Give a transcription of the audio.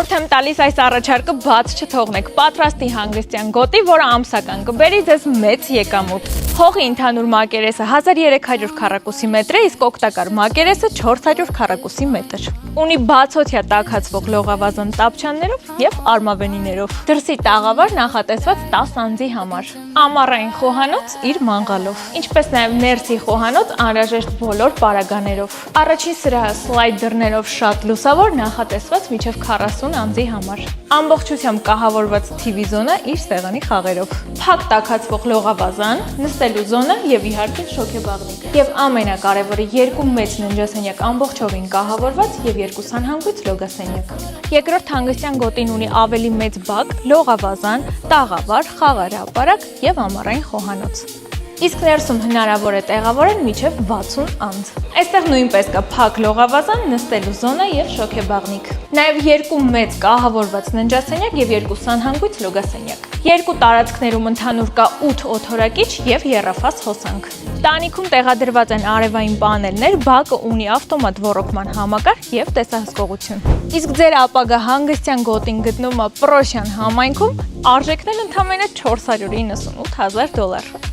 Խորհուրդ եմ տալիս այս առաջարկը բաց չթողնեք։ Պատրաստի հանգստյան գոտի, որը ամսական կբերի ձեզ մեծ եկամուտ։ Հողի ընդհանուր մակերեսը 1300 քառակուսի մետր է, իսկ օգտակար մակերեսը 400 քառակուսի մետր։ Ունի բացօթյա տաքացվող լողավազան տապչաններով եւ արմավենիներով։ Դրսի տաղավար նախատեսված 10 անձի համար։ Ամառային խոհանոց իր մանգալով, ինչպես նաեւ ներսի խոհանոց անհրաժեշտ բոլոր պարագաներով։ Առաջին սրահը սլայդ դռներով շատ լուսավոր, նախատեսված մինչև 40 անձի համար։ Ամբողջությամբ կահավորված TV զոնը իր սեղանի խաղերով։ Փակ տաքացվող լողավազան, նստելու զոնը եւ իհարկե շոքեբաղնիկ։ Եվ ամենակարևորը երկու մեծ ննջասենյակ ամբողջովին կահավորված եւ երկու սանհանգույց լոգասենյակ։ Երկրորդ հանգստյան գոտին ունի ավելի մեծ բակ, լողավազան, տաղավար, խաղարապարակ եւ ամառային խոհանոց։ Իսկ ներսում հնարավոր է տեղավորել մինչև 60 անձ։ Այստեղ նույնպես կա փակ լողավազան, նստելու զոնա եւ շոքեբաղնիկ։ Նաեւ երկու մեծ կահավորված ննջասենյակ եւ երկու սանհանգույց լոգասենյակ։ Երկու տարածքներում ընդհանուր կա 8 օդորակիչ եւ եռաֆաս հոսանք։ Տանիքում տեղադրված են արևային պանելներ, բակը ունի ավտոմատ ոռոգման համակարգ եւ տեսահսկողություն։ Իսկ ձեր ապագա հանգստյան գոտին գտնվում է Պրոշյան համայնքում, արժեքն էլ ընդամենը $498,000։